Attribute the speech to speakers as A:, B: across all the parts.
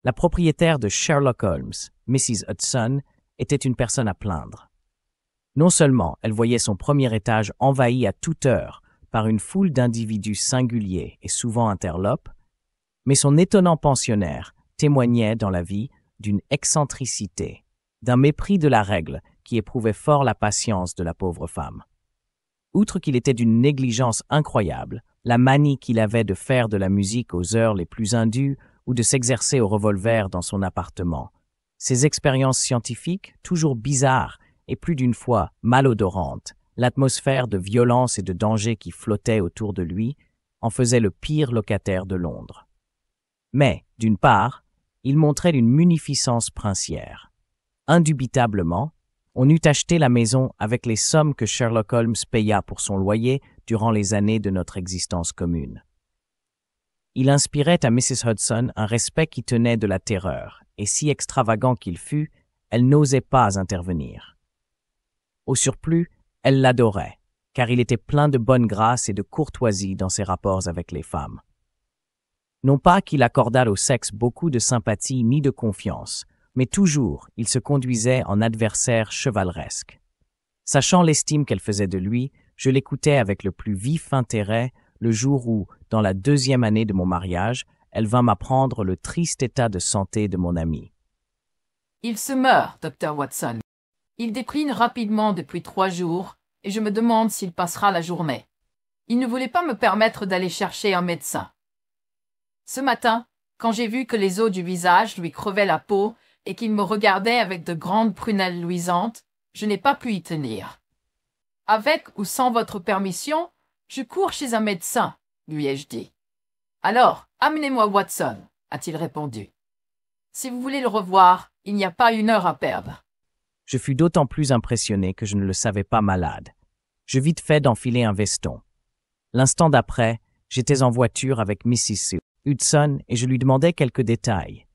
A: La propriétaire de Sherlock Holmes, Mrs. Hudson, était une personne à plaindre. Non seulement elle voyait son premier étage envahi à toute heure par une foule d'individus singuliers et souvent interlopes, mais son étonnant pensionnaire témoignait dans la vie d'une excentricité, d'un mépris de la règle qui éprouvait fort la patience de la pauvre femme. Outre qu'il était d'une négligence incroyable, la manie qu'il avait de faire de la musique aux heures les plus indues ou de s'exercer au revolver dans son appartement, ses expériences scientifiques, toujours bizarres et plus d'une fois malodorantes, l'atmosphère de violence et de danger qui flottait autour de lui, en faisait le pire locataire de Londres. Mais, d'une part, il montrait une munificence princière. Indubitablement, on eût acheté la maison avec les sommes que Sherlock Holmes paya pour son loyer durant les années de notre existence commune. Il inspirait à Mrs. Hudson un respect qui tenait de la terreur, et si extravagant qu'il fût, elle n'osait pas intervenir. Au surplus, elle l'adorait, car il était plein de bonne grâce et de courtoisie dans ses rapports avec les femmes. Non pas qu'il accordât au sexe beaucoup de sympathie ni de confiance, mais toujours il se conduisait en adversaire chevaleresque. Sachant l'estime qu'elle faisait de lui, je l'écoutais avec le plus vif intérêt le jour où, dans la 2e année de mon mariage, elle vint m'apprendre le triste état de santé de mon ami.
B: « Il se meurt, Dr. Watson. Il décline rapidement depuis 3 jours, et je me demande s'il passera la journée. Il ne voulait pas me permettre d'aller chercher un médecin. Ce matin, quand j'ai vu que les os du visage lui crevaient la peau et qu'il me regardait avec de grandes prunelles luisantes, je n'ai pas pu y tenir. Avec ou sans votre permission, je cours chez un médecin, lui ai-je dit. Alors, amenez-moi Watson, a-t-il répondu. Si vous voulez le revoir, il n'y a pas 1 heure à perdre.
A: Je fus d'autant plus impressionné que je ne le savais pas malade. Je vite fait d'enfiler un veston. L'instant d'après, j'étais en voiture avec Mrs. Hudson et je lui demandais quelques détails.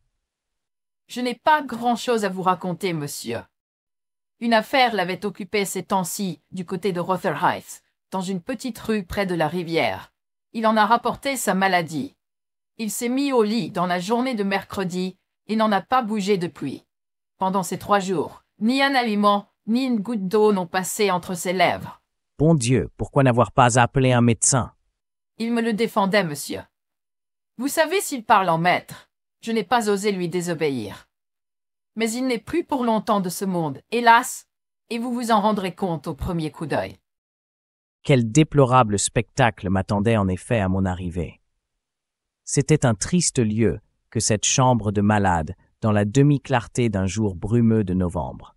B: Je n'ai pas grand-chose à vous raconter, monsieur. Une affaire l'avait occupé ces temps-ci du côté de Rotherhithe, dans une petite rue près de la rivière. Il en a rapporté sa maladie. Il s'est mis au lit dans la journée de mercredi et n'en a pas bougé depuis. Pendant ces 3 jours, ni un aliment, ni une goutte d'eau n'ont passé entre ses lèvres.
A: Bon Dieu, pourquoi n'avoir pas appelé un médecin?
B: Il me le défendait, monsieur. Vous savez s'il parle en maître. Je n'ai pas osé lui désobéir. Mais il n'est plus pour longtemps de ce monde, hélas, et vous vous en rendrez compte au premier coup d'œil.
A: Quel déplorable spectacle m'attendait en effet à mon arrivée. C'était un triste lieu que cette chambre de malade dans la demi-clarté d'un jour brumeux de novembre.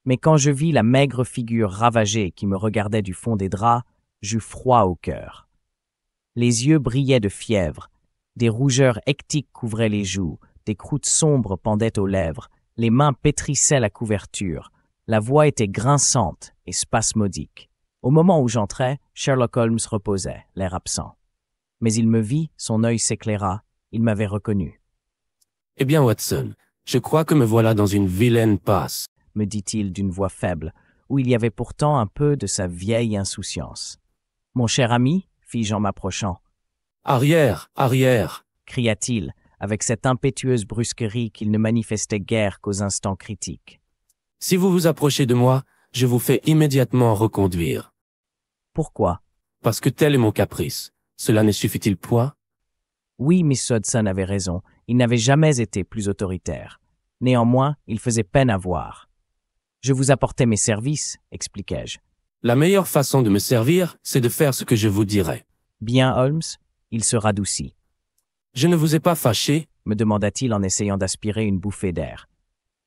A: Mais quand je vis la maigre figure ravagée qui me regardait du fond des draps, j'eus froid au cœur. Les yeux brillaient de fièvre, des rougeurs hectiques couvraient les joues, des croûtes sombres pendaient aux lèvres, les mains pétrissaient la couverture, la voix était grinçante et spasmodique. Au moment où j'entrais, Sherlock Holmes reposait, l'air absent. Mais il me vit, son œil s'éclaira, il m'avait reconnu.
C: « Eh bien, Watson, je crois que me voilà dans une vilaine passe, »
A: me dit-il d'une voix faible, où il y avait pourtant un peu de sa vieille insouciance. « Mon cher ami » fis-je en m'approchant.
C: « Arrière, arrière !»
A: cria-t-il, avec cette impétueuse brusquerie qu'il ne manifestait guère qu'aux instants critiques.
C: « Si vous vous approchez de moi, je vous fais immédiatement reconduire. »«
A: Pourquoi ?»«
C: Parce que tel est mon caprice. Cela ne suffit-il point ?»
A: Oui, Miss Hudson avait raison, il n'avait jamais été plus autoritaire. Néanmoins, il faisait peine à voir. « Je vous apportais mes services, » expliquai-je.
C: « La meilleure façon de me servir, c'est de faire ce que je vous dirai. »«
A: Bien, Holmes ?» Il se radoucit.
C: « Je ne vous ai pas fâché ?»
A: me demanda-t-il en essayant d'aspirer une bouffée d'air.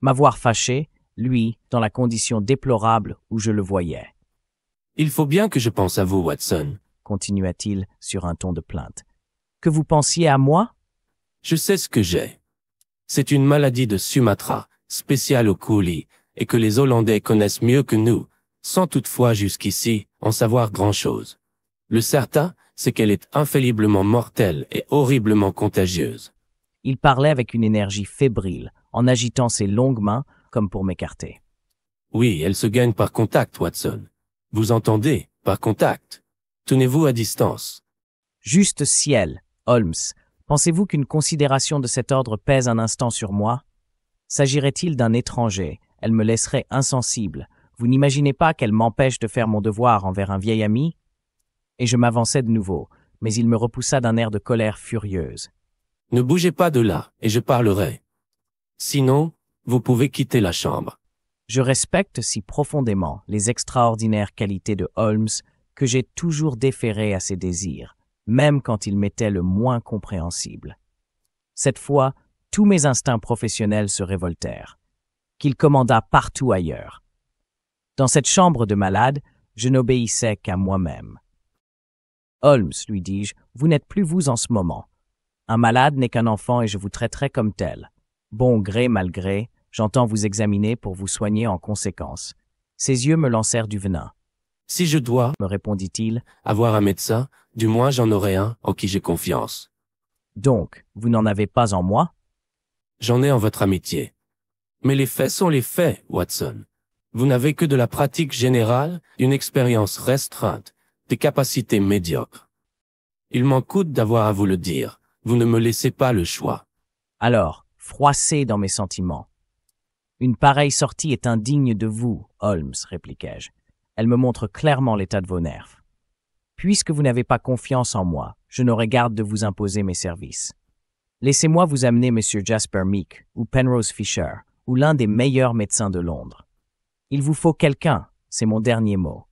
A: M'avoir fâché, lui, dans la condition déplorable où je le voyais.
C: « Il faut bien que je pense à vous, Watson. »
A: continua-t-il sur un ton de plainte. « Que vous pensiez à moi ?»«
C: Je sais ce que j'ai. C'est une maladie de Sumatra, spéciale aux coulis, et que les Hollandais connaissent mieux que nous, sans toutefois jusqu'ici en savoir grand-chose. Le certain, c'est qu'elle est infailliblement mortelle et horriblement contagieuse. »
A: Il parlait avec une énergie fébrile, en agitant ses longues mains comme pour m'écarter.
C: « Oui, elle se gagne par contact, Watson. Vous entendez, par contact. Tenez-vous à distance. »
A: Juste ciel, Holmes, Pensez-vous qu'une considération de cet ordre pèse un instant sur moi? S'agirait-il d'un étranger, elle me laisserait insensible. Vous n'imaginez pas qu'elle m'empêche de faire mon devoir envers un vieil ami? Et je m'avançai de nouveau, mais il me repoussa d'un air de colère furieuse.
C: Ne bougez pas de là, et je parlerai. Sinon, vous pouvez quitter la chambre.
A: Je respecte si profondément les extraordinaires qualités de Holmes que j'ai toujours déféré à ses désirs, même quand ils m'étaient le moins compréhensibles. Cette fois, tous mes instincts professionnels se révoltèrent, qu'il commanda partout ailleurs. Dans cette chambre de malade, je n'obéissais qu'à moi-même. Holmes, lui dis-je, vous n'êtes plus vous en ce moment. Un malade n'est qu'un enfant et je vous traiterai comme tel. Bon gré, mal gré, j'entends vous examiner pour vous soigner en conséquence. Ses yeux me lancèrent du venin.
C: Si je dois,
A: Me répondit-il,
C: avoir un médecin, du moins j'en aurai un en qui j'ai confiance.
A: donc, vous n'en avez pas en moi?
C: J'en ai en votre amitié. Mais les faits sont les faits, Watson. Vous n'avez que de la pratique générale, une expérience restreinte, des capacités médiocres. Il m'en coûte d'avoir à vous le dire. Vous ne me laissez pas le choix.
A: Alors, froissé dans mes sentiments. Une pareille sortie est indigne de vous, Holmes, répliquai-je. Elle me montre clairement l'état de vos nerfs. Puisque vous n'avez pas confiance en moi, je n'aurai garde de vous imposer mes services. Laissez-moi vous amener M. Jasper Meek ou Penrose Fisher ou l'un des meilleurs médecins de Londres. Il vous faut quelqu'un, c'est mon dernier mot.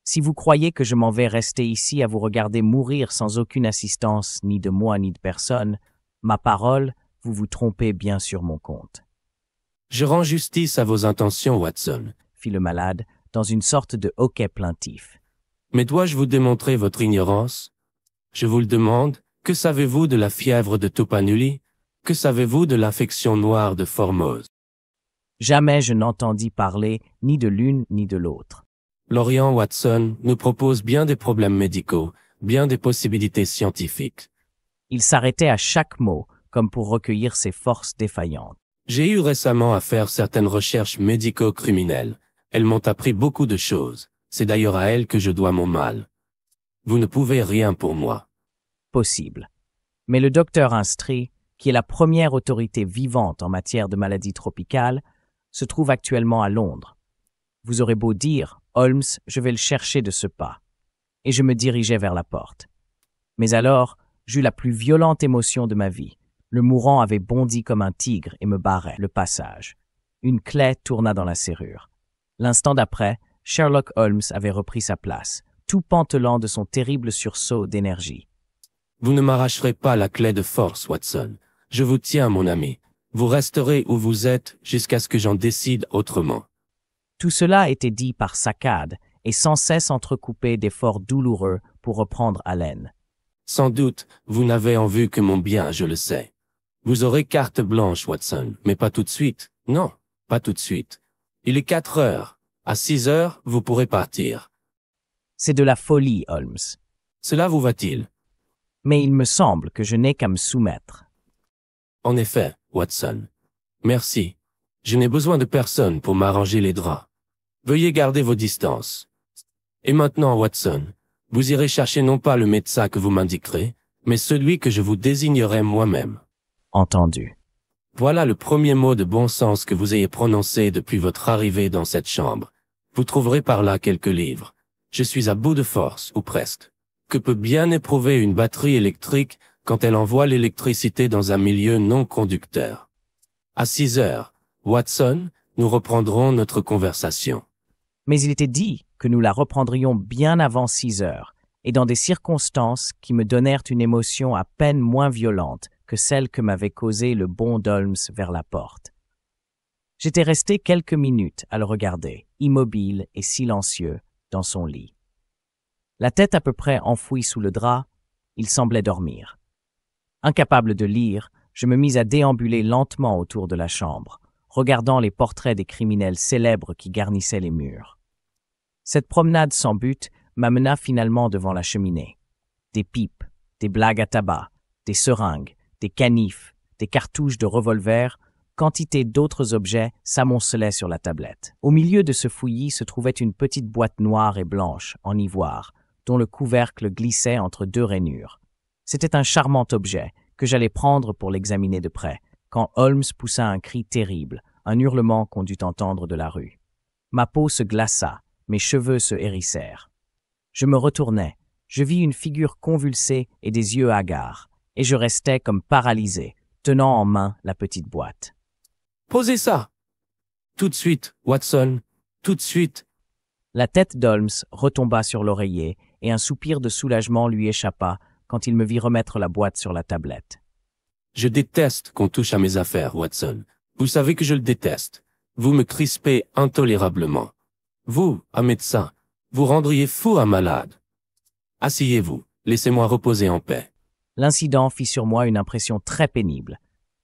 A: Si vous croyez que je m'en vais rester ici à vous regarder mourir sans aucune assistance, ni de moi ni de personne, ma parole, vous vous trompez bien sur mon compte.
C: Je rends justice à vos intentions, Watson.
A: Fit le malade, dans une sorte de hoquet plaintif.
C: Mais dois-je vous démontrer votre ignorance? Je vous le demande, que savez-vous de la fièvre de Topanuli? Que savez-vous de l'infection noire de Formose?
A: Jamais je n'entendis parler ni de l'une ni de l'autre.
C: L'Orient, Watson, nous propose bien des problèmes médicaux, bien des possibilités scientifiques.
A: Il s'arrêtait à chaque mot, comme pour recueillir ses forces défaillantes.
C: J'ai eu récemment à faire certaines recherches médico-criminelles. Elles m'ont appris beaucoup de choses. C'est d'ailleurs à elles que je dois mon mal. Vous ne pouvez rien pour moi.
A: Possible. Mais le docteur instruit, qui est la première autorité vivante en matière de maladies tropicales, se trouve actuellement à Londres. Vous aurez beau dire, Holmes, je vais le chercher de ce pas. Et je me dirigeai vers la porte. Mais alors, j'eus la plus violente émotion de ma vie. Le mourant avait bondi comme un tigre et me barrait le passage. Une clé tourna dans la serrure. L'instant d'après, Sherlock Holmes avait repris sa place, tout pantelant de son terrible sursaut d'énergie.
C: Vous ne m'arracherez pas la clé de force, Watson. Je vous tiens, mon ami. Vous resterez où vous êtes jusqu'à ce que j'en décide autrement.
A: Tout cela était dit par saccades et sans cesse entrecoupé d'efforts douloureux pour reprendre haleine.
C: Sans doute, vous n'avez en vue que mon bien, je le sais. Vous aurez carte blanche, Watson, mais pas tout de suite. Non, pas tout de suite. Il est 4 heures. À 6 heures, vous pourrez partir.
A: C'est de la folie, Holmes.
C: Cela vous va-t-il?
A: Mais il me semble que je n'ai qu'à me soumettre.
C: En effet, Watson. Merci. Je n'ai besoin de personne pour m'arranger les draps. Veuillez garder vos distances. Et maintenant, Watson, vous irez chercher non pas le médecin que vous m'indiquerez, mais celui que je vous désignerai moi-même.
A: Entendu.
C: Voilà le premier mot de bon sens que vous ayez prononcé depuis votre arrivée dans cette chambre. Vous trouverez par là quelques livres. Je suis à bout de force, ou presque. Que peut bien éprouver une batterie électrique quand elle envoie l'électricité dans un milieu non conducteur? À 6 heures, Watson, nous reprendrons notre conversation.
A: Mais il était dit que nous la reprendrions bien avant 6 heures, et dans des circonstances qui me donnèrent une émotion à peine moins violente que celle que m'avait causée le bond d'Holmes vers la porte. J'étais resté quelques minutes à le regarder, immobile et silencieux, dans son lit. La tête à peu près enfouie sous le drap, il semblait dormir. Incapable de lire, je me mis à déambuler lentement autour de la chambre, regardant les portraits des criminels célèbres qui garnissaient les murs. Cette promenade sans but m'amena finalement devant la cheminée. Des pipes, des blagues à tabac, des seringues, des canifs, des cartouches de revolver, quantité d'autres objets s'amoncelaient sur la tablette. Au milieu de ce fouillis se trouvait une petite boîte noire et blanche, en ivoire, dont le couvercle glissait entre deux rainures. C'était un charmant objet, que j'allais prendre pour l'examiner de près, quand Holmes poussa un cri terrible, un hurlement qu'on dut entendre de la rue. Ma peau se glaça, mes cheveux se hérissèrent. Je me retournai, je vis une figure convulsée et des yeux hagards, et je restai comme paralysé, tenant en main la petite boîte.
C: « Posez ça !»« Tout de suite, Watson, tout de suite !»
A: La tête d'Holmes retomba sur l'oreiller et un soupir de soulagement lui échappa quand il me vit remettre la boîte sur la tablette.
C: « Je déteste qu'on touche à mes affaires, Watson. Vous savez que je le déteste. Vous me crispez intolérablement. Vous, un médecin, vous rendriez fou un malade. Asseyez-vous, laissez-moi reposer en paix. »
A: L'incident fit sur moi une impression très pénible.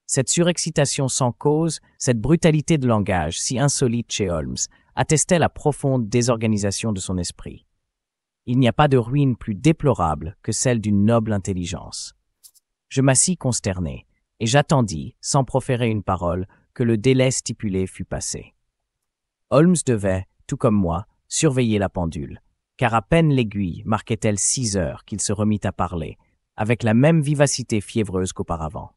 A: Cette surexcitation sans cause, cette brutalité de langage si insolite chez Holmes, attestait la profonde désorganisation de son esprit. Il n'y a pas de ruine plus déplorable que celle d'une noble intelligence. Je m'assis consterné, et j'attendis, sans proférer une parole, que le délai stipulé fût passé. Holmes devait, tout comme moi, surveiller la pendule, car à peine l'aiguille marquait-elle 6 heures qu'il se remit à parler, avec la même vivacité fiévreuse qu'auparavant.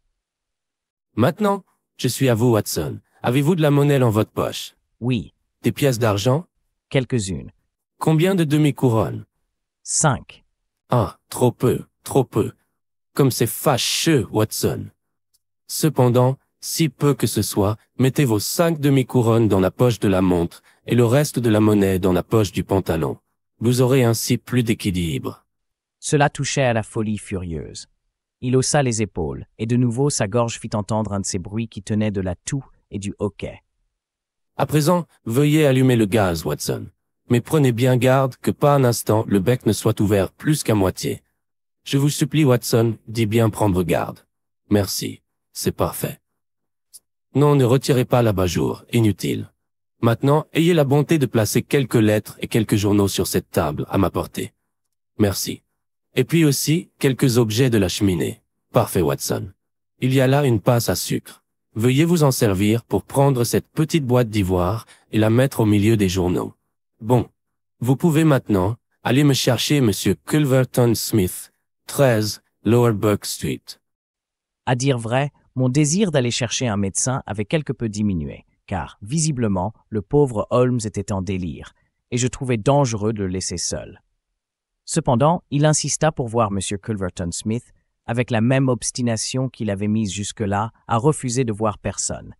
C: « Maintenant, je suis à vous, Watson. Avez-vous de la monnaie dans votre poche? »«
A: Oui. »«
C: Des pièces d'argent? »«
A: Quelques-unes. »«
C: Combien de demi-couronnes? »«
A: 5. »«
C: Ah, trop peu, trop peu. Comme c'est fâcheux, Watson. Cependant, si peu que ce soit, mettez vos 5 demi-couronnes dans la poche de la montre et le reste de la monnaie dans la poche du pantalon. Vous aurez ainsi plus d'équilibre. »
A: Cela touchait à la folie furieuse. Il haussa les épaules, et de nouveau sa gorge fit entendre un de ces bruits qui tenaient de la toux et du hoquet.
C: « À présent, veuillez allumer le gaz, Watson. Mais prenez bien garde que pas un instant le bec ne soit ouvert plus qu'à moitié. Je vous supplie, Watson, d'y bien prendre garde. Merci, c'est parfait. Non, ne retirez pas l'abat-jour, inutile. Maintenant, ayez la bonté de placer quelques lettres et quelques journaux sur cette table à ma portée. Merci. Et puis aussi, quelques objets de la cheminée. Parfait, Watson. Il y a là une passe à sucre. Veuillez vous en servir pour prendre cette petite boîte d'ivoire et la mettre au milieu des journaux. Bon. Vous pouvez maintenant aller me chercher Monsieur Culverton Smith, 13, Lower Burke Street.
A: À dire vrai, mon désir d'aller chercher un médecin avait quelque peu diminué, car, visiblement, le pauvre Holmes était en délire, et je trouvais dangereux de le laisser seul. Cependant, il insista pour voir M. Culverton Smith, avec la même obstination qu'il avait mise jusque-là à refuser de voir personne.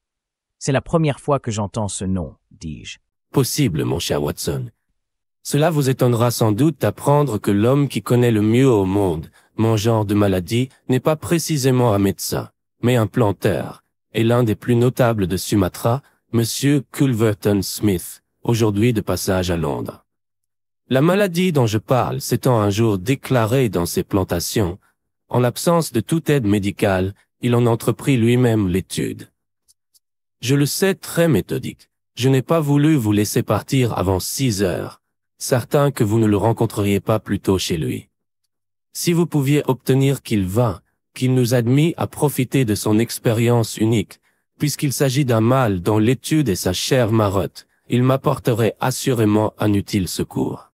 A: « C'est la première fois que j'entends ce nom, » dis-je.
C: « Possible, mon cher Watson. Cela vous étonnera sans doute d'apprendre que l'homme qui connaît le mieux au monde mon genre de maladie n'est pas précisément un médecin, mais un planteur, et l'un des plus notables de Sumatra, M. Culverton Smith, aujourd'hui de passage à Londres. La maladie dont je parle s'étant un jour déclarée dans ses plantations, en l'absence de toute aide médicale, il en entreprit lui-même l'étude. Je le sais très méthodique. Je n'ai pas voulu vous laisser partir avant 6 heures, certain que vous ne le rencontreriez pas plus tôt chez lui. Si vous pouviez obtenir qu'il vînt, qu'il nous admît à profiter de son expérience unique, puisqu'il s'agit d'un mal dont l'étude est sa chère marotte, il m'apporterait assurément un utile secours.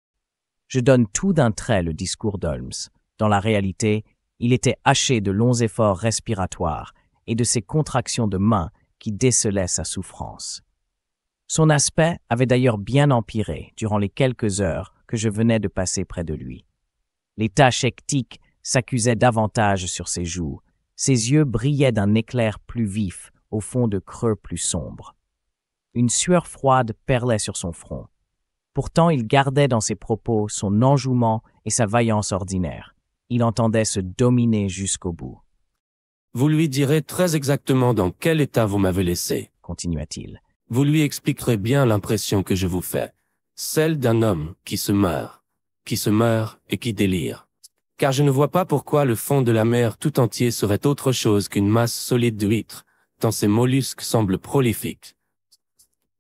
A: Je donne tout d'un trait le discours d'Holmes. Dans la réalité, il était haché de longs efforts respiratoires et de ces contractions de mains qui décelaient sa souffrance. Son aspect avait d'ailleurs bien empiré durant les quelques heures que je venais de passer près de lui. Les taches hectiques s'accusaient davantage sur ses joues, ses yeux brillaient d'un éclair plus vif au fond de creux plus sombres. Une sueur froide perlait sur son front. Pourtant, il gardait dans ses propos son enjouement et sa vaillance ordinaire. Il entendait se dominer jusqu'au bout.
C: « Vous lui direz très exactement dans quel état vous m'avez laissé, »
A: continua-t-il.
C: « Vous lui expliquerez bien l'impression que je vous fais, celle d'un homme qui se meurt et qui délire. Car je ne vois pas pourquoi le fond de la mer tout entier serait autre chose qu'une masse solide d'huîtres, tant ces mollusques semblent prolifiques.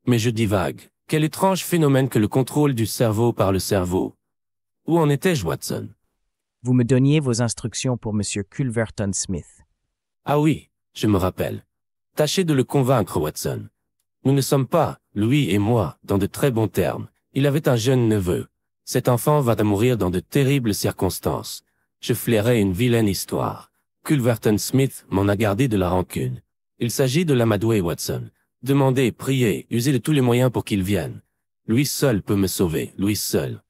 C: Mais je divague. Quel étrange phénomène que le contrôle du cerveau par le cerveau. Où en étais-je, Watson?
A: Vous me donniez vos instructions pour M. Culverton Smith.
C: Ah oui, je me rappelle. Tâchez de le convaincre, Watson. Nous ne sommes pas, lui et moi, dans de très bons termes. Il avait un jeune neveu. Cet enfant va mourir dans de terribles circonstances. Je flairais une vilaine histoire. Culverton Smith m'en a gardé de la rancune. Il s'agit de l'amadouer, Watson. Demandez, priez, usez de tous les moyens pour qu'il vienne. Lui seul peut me sauver, lui seul.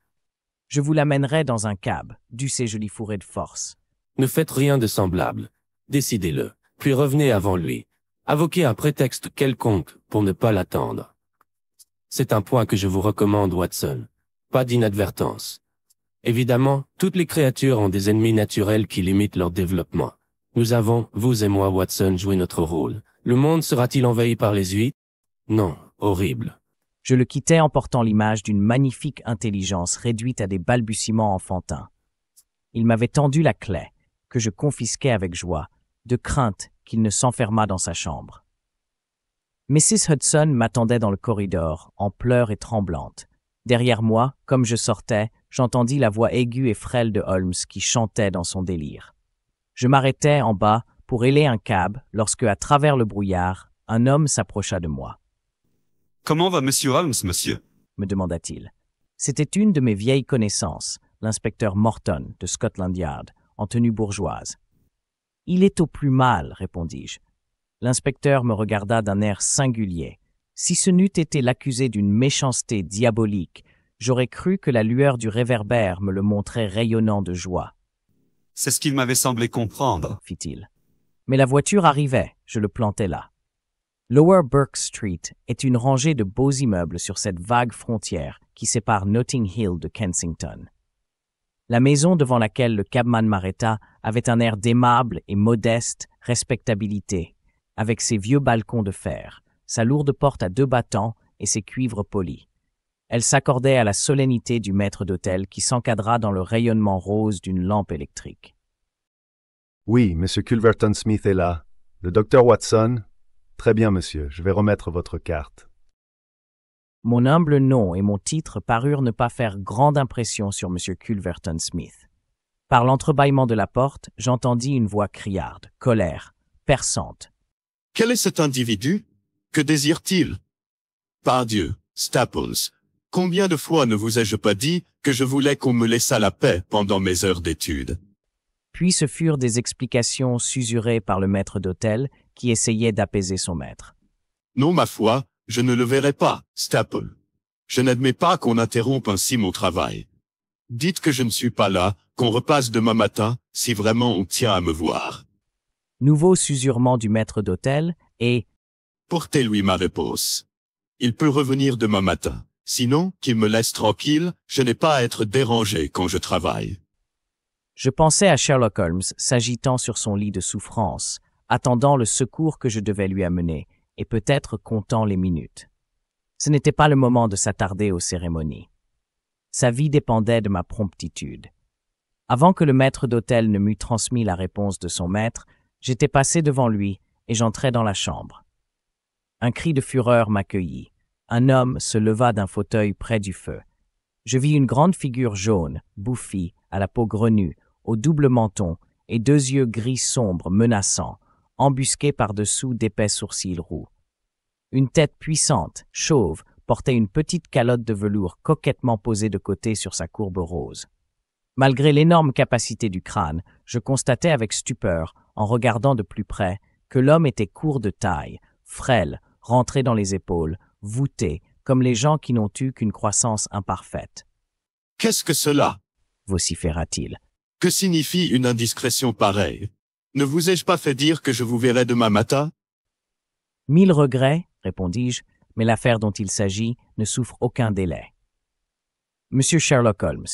A: Je vous l'amènerai dans un cab, dussé-je l'y fourrer de force.
C: Ne faites rien de semblable. Décidez-le, puis revenez avant lui. Invoquez un prétexte quelconque pour ne pas l'attendre. C'est un point que je vous recommande, Watson. Pas d'inadvertance. Évidemment, toutes les créatures ont des ennemis naturels qui limitent leur développement. Nous avons, vous et moi, Watson, joué notre rôle. Le monde sera-t-il envahi par les huîtres? Non, horrible.
A: Je le quittai en portant l'image d'une magnifique intelligence réduite à des balbutiements enfantins. Il m'avait tendu la clé, que je confisquai avec joie, de crainte qu'il ne s'enfermât dans sa chambre. Mrs. Hudson m'attendait dans le corridor, en pleurs et tremblante. Derrière moi, comme je sortais, j'entendis la voix aiguë et frêle de Holmes qui chantait dans son délire. Je m'arrêtai en bas pour héler un cab lorsque, à travers le brouillard, un homme s'approcha de moi.
D: « Comment va Monsieur Holmes, monsieur ?»
A: me demanda-t-il. C'était une de mes vieilles connaissances, l'inspecteur Morton de Scotland Yard, en tenue bourgeoise. « Il est au plus mal, répondis-je. L'inspecteur me regarda d'un air singulier. Si ce n'eût été l'accusé d'une méchanceté diabolique, j'aurais cru que la lueur du réverbère me le montrait rayonnant de joie.
D: « C'est ce qu'il m'avait semblé comprendre, »
A: fit-il. Mais la voiture arrivait, je le plantai là. Lower Burke Street est une rangée de beaux immeubles sur cette vague frontière qui sépare Notting Hill de Kensington. La maison devant laquelle le cabman m'arrêta avait un air d'aimable et modeste respectabilité, avec ses vieux balcons de fer, sa lourde porte à 2 battants et ses cuivres polis. Elle s'accordait à la solennité du maître d'hôtel qui s'encadra dans le rayonnement rose d'une lampe électrique.
E: « Oui, M. Culverton Smith est là. Le docteur Watson? Très bien, monsieur, je vais remettre votre carte. »
A: Mon humble nom et mon titre parurent ne pas faire grande impression sur M. Culverton Smith. Par l'entrebâillement de la porte, j'entendis une voix criarde, colère, perçante.
F: « Quel est cet individu? Que désire-t-il? Pardieu, Staples, combien de fois ne vous ai-je pas dit que je voulais qu'on me laissât la paix pendant mes heures d'études? »
A: Puis ce furent des explications susurrées par le maître d'hôtel qui essayait d'apaiser son maître.
F: « Non, ma foi, je ne le verrai pas, Staple. Je n'admets pas qu'on interrompe ainsi mon travail. Dites que je ne suis pas là, qu'on repasse demain matin, si vraiment on tient à me voir. »
A: Nouveau susurrement du maître d'hôtel et
F: « Portez-lui ma réponse. Il peut revenir demain matin. Sinon, qu'il me laisse tranquille, je n'ai pas à être dérangé quand je travaille. »
A: Je pensais à Sherlock Holmes s'agitant sur son lit de souffrance, attendant le secours que je devais lui amener, et peut-être comptant les minutes. Ce n'était pas le moment de s'attarder aux cérémonies. Sa vie dépendait de ma promptitude. Avant que le maître d'hôtel ne m'eût transmis la réponse de son maître, j'étais passé devant lui et j'entrai dans la chambre. Un cri de fureur m'accueillit. Un homme se leva d'un fauteuil près du feu. Je vis une grande figure jaune, bouffie, à la peau grenue, au double menton et 2 yeux gris sombres menaçants, embusqués par-dessous d'épais sourcils roux. Une tête puissante, chauve, portait une petite calotte de velours coquettement posée de côté sur sa courbe rose. Malgré l'énorme capacité du crâne, je constatais avec stupeur, en regardant de plus près, que l'homme était court de taille, frêle, rentré dans les épaules, voûté, comme les gens qui n'ont eu qu'une croissance imparfaite.
F: « Qu'est-ce que cela? »
A: vociféra-t-il.
F: « Que signifie une indiscrétion pareille? Ne vous ai-je pas fait dire que je vous verrai demain matin? »
A: « 1000 regrets, répondis-je, mais l'affaire dont il s'agit ne souffre aucun délai. Monsieur Sherlock Holmes,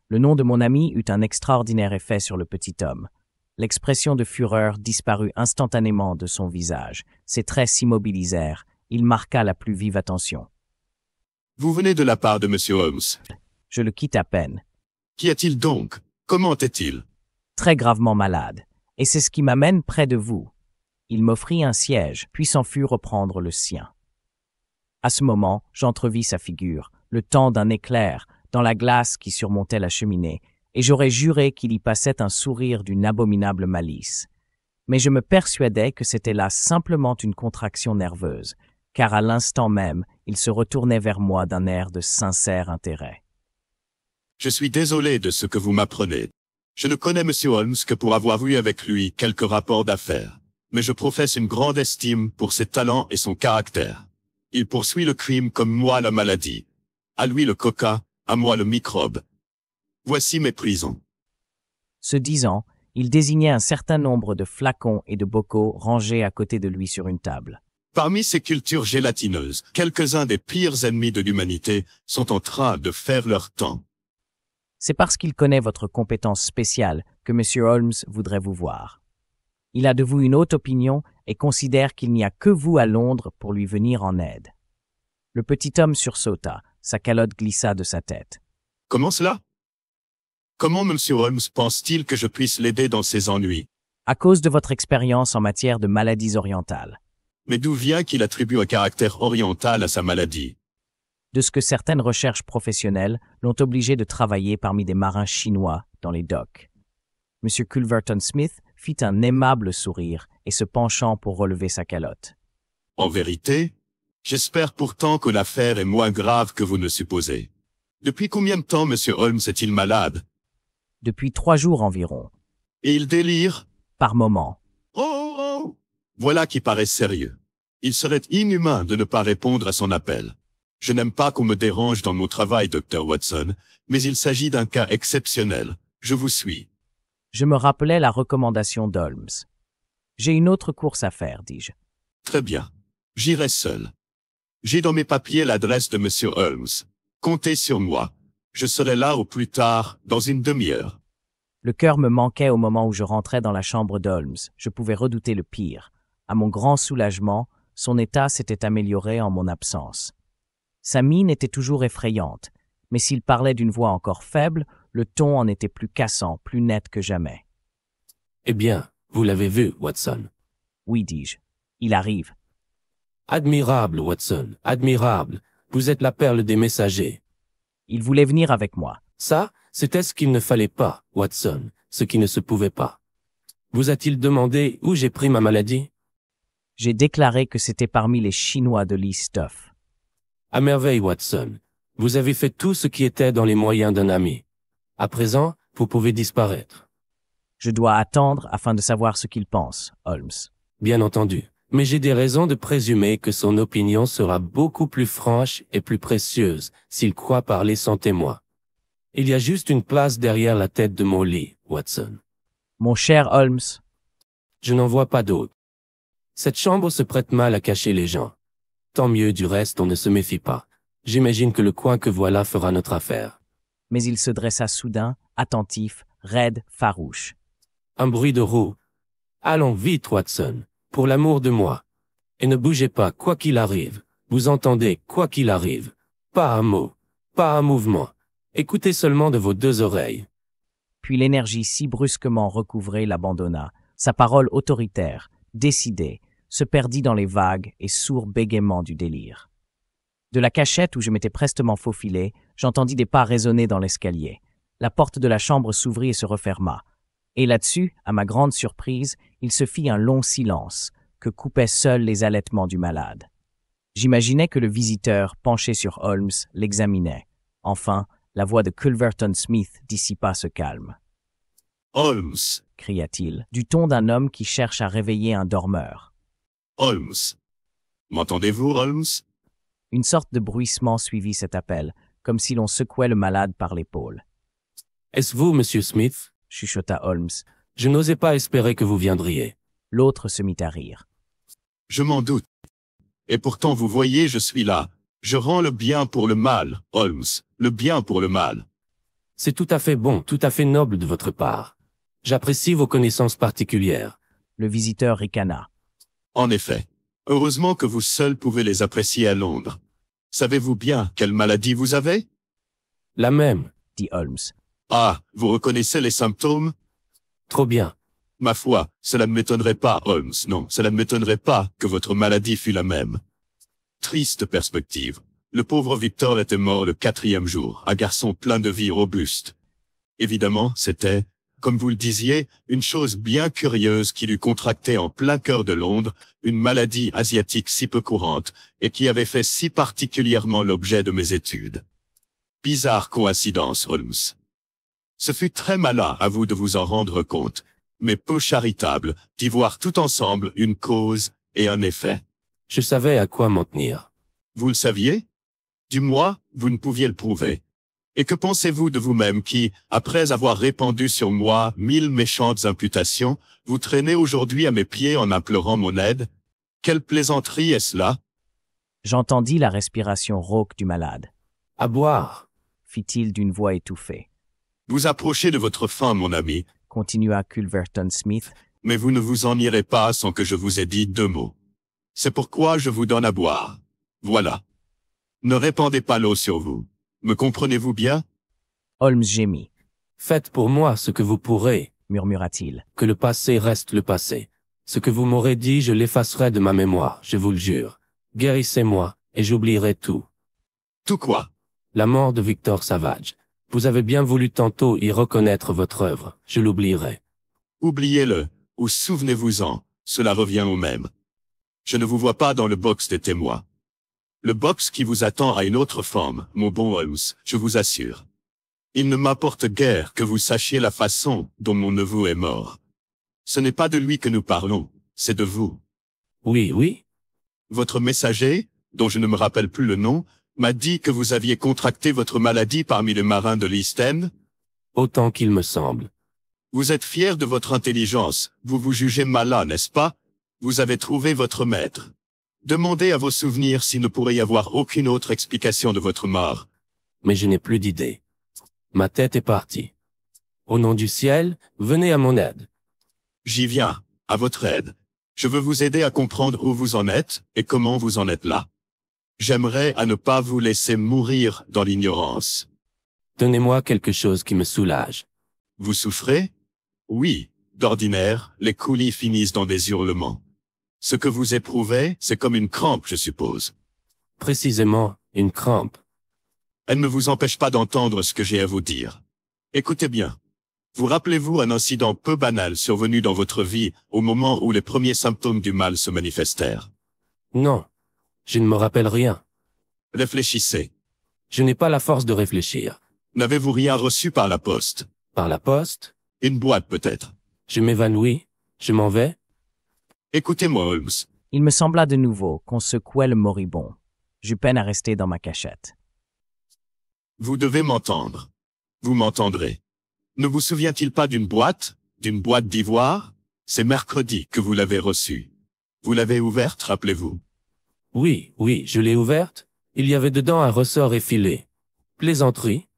A: le nom de mon ami eut un extraordinaire effet sur le petit homme. L'expression de fureur disparut instantanément de son visage. Ses traits s'immobilisèrent. Il marqua la plus vive attention.
F: « Vous venez de la part de Monsieur Holmes. »
A: Je le quitte à peine.
F: « Qu'y a-t-il donc? Comment est-il? »
A: Très gravement malade. Et c'est ce qui m'amène près de vous. Il m'offrit un siège, puis s'en fut reprendre le sien. À ce moment, j'entrevis sa figure, le temps d'un éclair, dans la glace qui surmontait la cheminée, et j'aurais juré qu'il y passait un sourire d'une abominable malice. Mais je me persuadais que c'était là simplement une contraction nerveuse, car à l'instant même, il se retournait vers moi d'un air de sincère intérêt.
F: « Je suis désolé de ce que vous m'apprenez. Je ne connais Monsieur Holmes que pour avoir eu avec lui quelques rapports d'affaires. Mais je professe une grande estime pour ses talents et son caractère. Il poursuit le crime comme moi la maladie. À lui le coca, à moi le microbe. Voici mes prisons.
A: Ce disant, il désignait un certain nombre de flacons et de bocaux rangés à côté de lui sur une table.
F: Parmi ces cultures gélatineuses, quelques-uns des pires ennemis de l'humanité sont en train de faire leur temps.
A: C'est parce qu'il connaît votre compétence spéciale que M. Holmes voudrait vous voir. Il a de vous une haute opinion et considère qu'il n'y a que vous à Londres pour lui venir en aide. Le petit homme sursauta, sa calotte glissa de sa tête.
F: Comment cela? Comment Monsieur Holmes pense-t-il que je puisse l'aider dans ses ennuis?
A: À cause de votre expérience en matière de maladies orientales.
F: Mais d'où vient qu'il attribue un caractère oriental à sa maladie?
A: De ce que certaines recherches professionnelles l'ont obligé de travailler parmi des marins chinois dans les docks. M. Culverton Smith fit un aimable sourire et se penchant pour relever sa calotte.
F: En vérité, j'espère pourtant que l'affaire est moins grave que vous ne supposez. Depuis combien de temps Monsieur Holmes est-il malade?
A: Depuis 3 jours environ.
F: Et il délire?
A: Par moment.
F: Oh! Voilà qui paraît sérieux. Il serait inhumain de ne pas répondre à son appel. Je n'aime pas qu'on me dérange dans mon travail, Dr. Watson, mais il s'agit d'un cas exceptionnel. Je vous suis.
A: Je me rappelais la recommandation d'Holmes. J'ai une autre course à faire, dis-je.
F: Très bien. J'irai seul. J'ai dans mes papiers l'adresse de Monsieur Holmes. Comptez sur moi. Je serai là au plus tard, dans une demi-heure.
A: Le cœur me manquait au moment où je rentrais dans la chambre d'Holmes. Je pouvais redouter le pire. À mon grand soulagement, son état s'était amélioré en mon absence. Sa mine était toujours effrayante, mais s'il parlait d'une voix encore faible, le ton en était plus cassant, plus net que jamais.
C: Eh bien, vous l'avez vu, Watson.
A: Oui, dis-je. Il arrive.
C: Admirable, Watson, admirable. Vous êtes la perle des messagers.
A: Il voulait venir avec moi.
C: Ça, c'était ce qu'il ne fallait pas, Watson, ce qui ne se pouvait pas. Vous a-t-il demandé où j'ai pris ma maladie?
A: J'ai déclaré que c'était parmi les Chinois de Lee Stuff.
C: À merveille, Watson. Vous avez fait tout ce qui était dans les moyens d'un ami. À présent, vous pouvez disparaître.
A: Je dois attendre afin de savoir ce qu'il pense, Holmes.
C: Bien entendu. Mais j'ai des raisons de présumer que son opinion sera beaucoup plus franche et plus précieuse s'il croit parler sans témoin. Il y a juste une place derrière la tête de mon lit, Watson.
A: Mon cher Holmes,
C: Je n'en vois pas d'autre. Cette chambre se prête mal à cacher les gens. Tant mieux, du reste, on ne se méfie pas. J'imagine que le coin que voilà fera notre affaire.
A: mais il se dressa soudain, attentif, raide, farouche.
C: Un bruit de roue. Allons vite, Watson, pour l'amour de moi. Et ne bougez pas, quoi qu'il arrive. Vous entendez, quoi qu'il arrive. Pas un mot, pas un mouvement. Écoutez seulement de vos 2 oreilles.
A: Puis l'énergie si brusquement recouvrée l'abandonna. Sa parole autoritaire, décidée, se perdit dans les vagues et sourds bégaiements du délire. De la cachette où je m'étais prestement faufilé, j'entendis des pas résonner dans l'escalier. La porte de la chambre s'ouvrit et se referma. Et là-dessus, à ma grande surprise, il se fit un long silence, que coupaient seuls les halètements du malade. J'imaginais que le visiteur, penché sur Holmes, l'examinait. Enfin, la voix de Culverton Smith dissipa ce calme.
F: « Holmes,
A: cria-t-il, du ton d'un homme qui cherche à réveiller un dormeur.
F: Holmes. M'entendez-vous, Holmes? »
A: Une sorte de bruissement suivit cet appel, comme si l'on secouait le malade par l'épaule.
C: « Est-ce vous, Monsieur Smith? »
A: chuchota Holmes.
C: « Je n'osais pas espérer que vous viendriez. »
A: L'autre se mit à rire.
F: « Je m'en doute. Et pourtant, vous voyez, je suis là. Je rends le bien pour le mal, Holmes, le bien pour le mal. »
C: C'est tout à fait bon, tout à fait noble de votre part. J'apprécie vos connaissances particulières.
A: Le visiteur ricana.
F: « En effet. Heureusement que vous seul pouvez les apprécier à Londres. Savez-vous bien quelle maladie vous avez? »
C: La même,
A: dit Holmes.
F: « Ah, vous reconnaissez les symptômes? »
C: Trop bien.
F: « Ma foi, cela ne m'étonnerait pas, Holmes, non, cela ne m'étonnerait pas que votre maladie fût la même. » Triste perspective. Le pauvre Victor était mort le 4e jour, un garçon plein de vie robuste. Évidemment, c'était, comme vous le disiez, une chose bien curieuse qu'il eût contractée en plein cœur de Londres, une maladie asiatique si peu courante, et qui avait fait si particulièrement l'objet de mes études. Bizarre coïncidence, Holmes. Ce fut très malin à vous de vous en rendre compte, mais peu charitable d'y voir tout ensemble une cause et un effet.
C: Je savais à quoi m'en tenir.
F: Vous le saviez? Du moins, vous ne pouviez le prouver. Et que pensez-vous de vous-même qui, après avoir répandu sur moi 1000 méchantes imputations, vous traînez aujourd'hui à mes pieds en implorant mon aide? Quelle plaisanterie est-ce là?
A: J'entendis la respiration rauque du malade,
C: À boire.
A: fit-il d'une voix étouffée.
F: Vous approchez de votre fin, mon ami,
A: Continua Culverton Smith.
F: mais vous ne vous en irez pas sans que je vous ai dit 2 mots. C'est pourquoi je vous donne à boire. Voilà. Ne répandez pas l'eau sur vous. Me comprenez-vous bien?
A: Holmes gémit,
C: Faites pour moi ce que vous pourrez,
A: murmura-t-il.
C: que le passé reste le passé. Ce que vous m'aurez dit, je l'effacerai de ma mémoire, je vous le jure. Guérissez-moi, et j'oublierai tout.
F: Tout quoi?
C: La mort de Victor Savage. Vous avez bien voulu tantôt y reconnaître votre œuvre, je l'oublierai.
F: Oubliez-le, ou souvenez-vous-en, cela revient au même. Je ne vous vois pas dans le box des témoins. Le box qui vous attend a une autre forme, mon bon Holmes, je vous assure. Il ne m'importe guère que vous sachiez la façon dont mon neveu est mort. Ce n'est pas de lui que nous parlons, c'est de vous.
C: Oui, oui,
F: Votre messager, dont je ne me rappelle plus le nom, m'a dit que vous aviez contracté votre maladie parmi les marins de l'East End.
C: autant qu'il me semble.
F: Vous êtes fier de votre intelligence, vous vous jugez malin, n'est-ce pas? Vous avez trouvé votre maître. Demandez à vos souvenirs s'il ne pourrait y avoir aucune autre explication de votre mort.
C: Mais je n'ai plus d'idée. Ma tête est partie. Au nom du ciel, venez à mon aide.
F: J'y viens, à votre aide. Je veux vous aider à comprendre où vous en êtes et comment vous en êtes là. J'aimerais à ne pas vous laisser mourir dans l'ignorance.
C: Donnez-moi quelque chose qui me soulage.
F: Vous souffrez? Oui, d'ordinaire, les coulis finissent dans des hurlements. Ce que vous éprouvez, c'est comme une crampe, je suppose.
C: Précisément, une crampe.
F: Elle ne vous empêche pas d'entendre ce que j'ai à vous dire. Écoutez bien. Vous rappelez-vous un incident peu banal survenu dans votre vie au moment où les premiers symptômes du mal se manifestèrent?
C: Non, je ne me rappelle rien.
F: Réfléchissez.
C: Je n'ai pas la force de réfléchir.
F: N'avez-vous rien reçu par la poste?
C: Par la poste,
F: Une boîte peut-être.
C: je m'évanouis, je m'en vais.
F: Écoutez-moi, Holmes.
A: Il me sembla de nouveau qu'on secouait le moribond. J'eus peine à rester dans ma cachette.
F: Vous devez m'entendre. Vous m'entendrez. Ne vous souvient-il pas d'une boîte d'ivoire? C'est mercredi que vous l'avez reçue. Vous l'avez ouverte, rappelez-vous.
C: Oui, oui, je l'ai ouverte. Il y avait dedans un ressort effilé. Plaisanterie?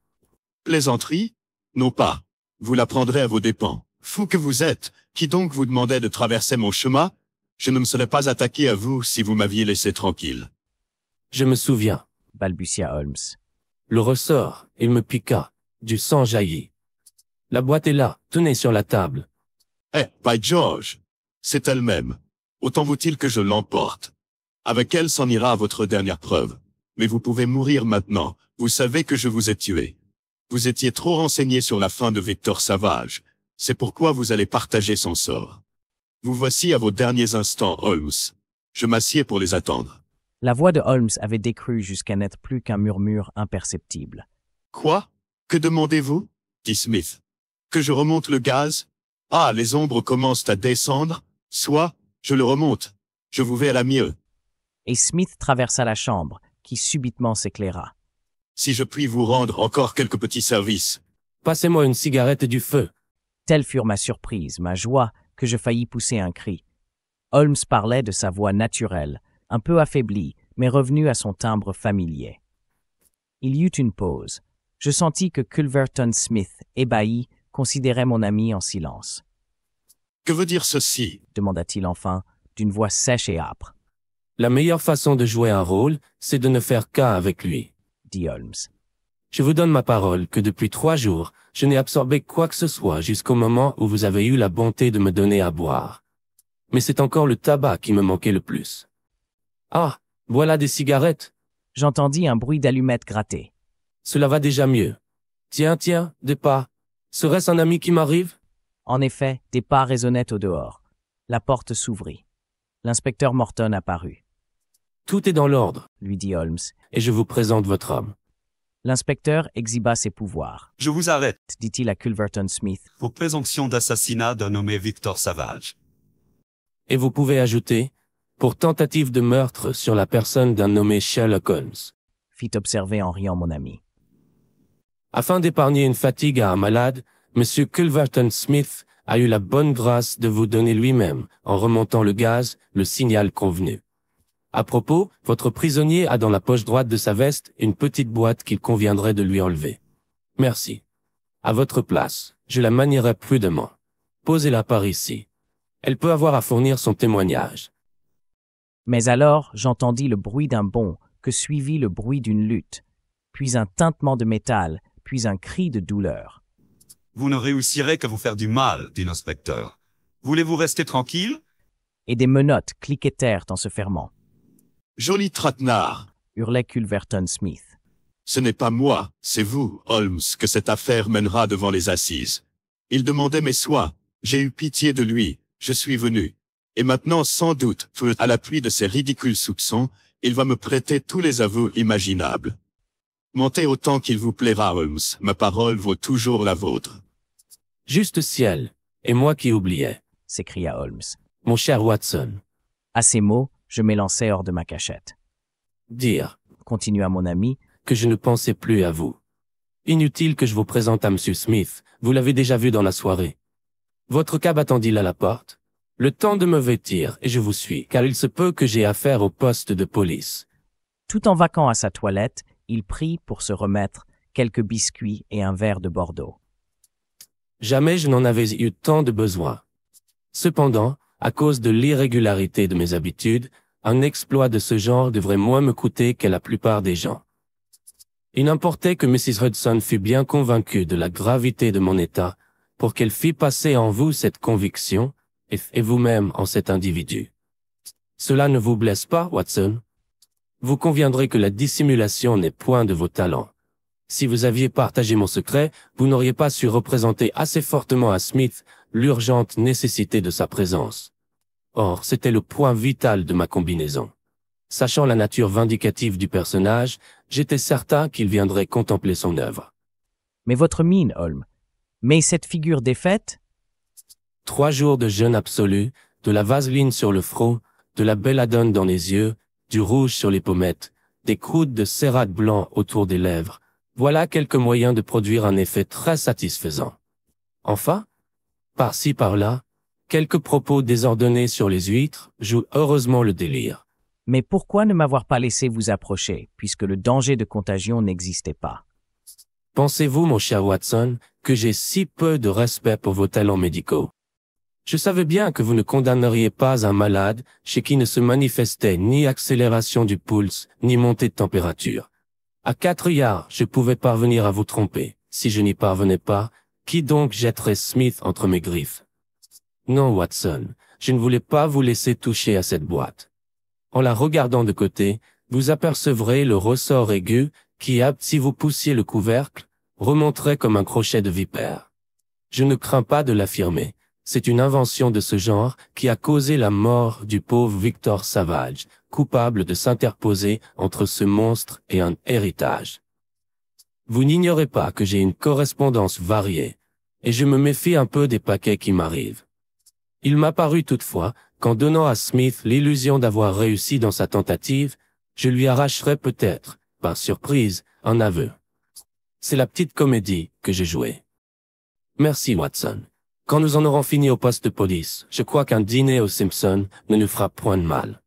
F: Plaisanterie? Non pas. Vous la prendrez à vos dépens. Fou que vous êtes, qui donc vous demandait de traverser mon chemin? Je ne me serais pas attaqué à vous si vous m'aviez laissé tranquille.
C: Je me souviens.
A: Balbutia Holmes.
C: Le ressort, il me piqua. Du sang jaillit. La boîte est là, tenez sur la table.
F: Eh, by George! C'est elle-même. Autant vaut-il que je l'emporte. Avec elle s'en ira votre dernière preuve. Mais vous pouvez mourir maintenant, vous savez que je vous ai tué. Vous étiez trop renseigné sur la fin de Victor Savage. C'est pourquoi vous allez partager son sort. Vous voici à vos derniers instants, Holmes. Je m'assieds pour les attendre.
A: La voix de Holmes avait décru jusqu'à n'être plus qu'un murmure imperceptible.
F: Quoi? Que demandez-vous? Dit Smith. Que je remonte le gaz? Ah, les ombres commencent à descendre? Soit, je le remonte. Je vous verrai mieux.
A: Et Smith traversa la chambre, qui subitement s'éclaira.
F: Si je puis vous rendre encore quelques petits services.
C: Passez-moi une cigarette et du feu.
A: Telle furent ma surprise, ma joie, que je faillis pousser un cri. Holmes parlait de sa voix naturelle, un peu affaiblie, mais revenue à son timbre familier. Il y eut une pause. Je sentis que Culverton Smith, ébahi, considérait mon ami en silence.
F: « Que veut dire ceci ?»
A: demanda-t-il enfin, d'une voix sèche et âpre.
C: La meilleure façon de jouer un rôle, c'est de ne faire qu'un avec lui,
A: dit Holmes.
C: Je vous donne ma parole que depuis 3 jours, je n'ai absorbé quoi que ce soit jusqu'au moment où vous avez eu la bonté de me donner à boire. Mais c'est encore le tabac qui me manquait le plus. Ah, voilà des cigarettes.
A: J'entendis un bruit d'allumettes grattées.
C: Cela va déjà mieux. Tiens, des pas. Serait-ce un ami qui m'arrive?
A: En effet, des pas résonnaient au dehors. La porte s'ouvrit. L'inspecteur Morton apparut.
C: Tout est dans l'ordre,
A: Lui dit Holmes.
C: et je vous présente votre homme.
A: L'inspecteur exhiba ses pouvoirs.
D: Je vous arrête
A: Dit-il à Culverton Smith.
D: pour présomption d'assassinat d'un nommé Victor Savage.
C: Et vous pouvez ajouter, pour tentative de meurtre sur la personne d'un nommé Sherlock Holmes.
A: Fit observer en riant mon ami.
C: Afin d'épargner une fatigue à un malade, M. Culverton Smith a eu la bonne grâce de vous donner lui-même, en remontant le gaz, le signal convenu. À propos, votre prisonnier a dans la poche droite de sa veste une petite boîte qu'il conviendrait de lui enlever. Merci. À votre place, je la manierai prudemment. Posez-la par ici. Elle peut avoir à fournir son témoignage.
A: Mais alors j'entendis le bruit d'un bond, que suivit le bruit d'une lutte, puis un tintement de métal, puis un cri de douleur.
D: Vous ne réussirez qu'à vous faire du mal, dit l'inspecteur. Voulez-vous rester tranquille?
A: Et des menottes cliquetèrent en se fermant,
F: Joli traquenard.
A: hurlait Culverton Smith.
F: Ce n'est pas moi, c'est vous, Holmes, que cette affaire mènera devant les assises. Il demandait mes soins. J'ai eu pitié de lui. Je suis venu. Et maintenant, sans doute, à l'appui de ces ridicules soupçons, il va me prêter tous les aveux imaginables. Mentez autant qu'il vous plaira, Holmes. Ma parole vaut toujours la vôtre.
C: Juste ciel, et moi qui oubliais,
A: S'écria Holmes.
C: mon cher Watson.
A: À ces mots, je m'élançai hors de ma cachette.
C: Dire
A: Continua mon ami.
C: que je ne pensais plus à vous. Inutile que je vous présente à M. Smith, vous l'avez déjà vu dans la soirée. Votre cab attendit à la porte. Le temps de me vêtir, et je vous suis, car il se peut que j'ai affaire au poste de police.
A: Tout en vaquant à sa toilette, il prit, pour se remettre, quelques biscuits et un verre de Bordeaux.
C: Jamais je n'en avais eu tant de besoin. Cependant, à cause de l'irrégularité de mes habitudes, un exploit de ce genre devrait moins me coûter qu'à la plupart des gens. Il importait que Mrs. Hudson fût bien convaincue de la gravité de mon état, pour qu'elle fît passer en vous cette conviction, et vous-même en cet individu. Cela ne vous blesse pas, Watson? Vous conviendrez que la dissimulation n'est point de vos talents. Si vous aviez partagé mon secret, vous n'auriez pas su représenter assez fortement à Smith l'urgente nécessité de sa présence. Or, c'était le point vital de ma combinaison. Sachant la nature vindicative du personnage, j'étais certain qu'il viendrait contempler son œuvre.
A: Mais votre mine, Holmes. Mais cette figure défaite?
C: 3 jours de jeûne absolu, de la vaseline sur le front, de la belladone dans les yeux, du rouge sur les pommettes, des croûtes de cérate blanc autour des lèvres. Voilà quelques moyens de produire un effet très satisfaisant. Enfin, par-ci par-là, quelques propos désordonnés sur les huîtres jouent heureusement le délire.
A: Mais pourquoi ne m'avoir pas laissé vous approcher, puisque le danger de contagion n'existait pas?
C: Pensez-vous, mon cher Watson, que j'ai si peu de respect pour vos talents médicaux? Je savais bien que vous ne condamneriez pas un malade chez qui ne se manifestait ni accélération du pouls, ni montée de température. À 4 yards, je pouvais parvenir à vous tromper. Si je n'y parvenais pas, qui donc jetterait Smith entre mes griffes? Non, Watson, je ne voulais pas vous laisser toucher à cette boîte. En la regardant de côté, vous apercevrez le ressort aigu qui, si vous poussiez le couvercle, remonterait comme un crochet de vipère. Je ne crains pas de l'affirmer. C'est une invention de ce genre qui a causé la mort du pauvre Victor Savage, coupable de s'interposer entre ce monstre et un héritage. Vous n'ignorez pas que j'ai une correspondance variée, et je me méfie un peu des paquets qui m'arrivent. Il m'a paru toutefois qu'en donnant à Smith l'illusion d'avoir réussi dans sa tentative, je lui arracherais peut-être, par surprise, un aveu. C'est la petite comédie que j'ai jouée. Merci, Watson. Quand nous en aurons fini au poste de police, je crois qu'un dîner aux Simpson ne nous fera point de mal.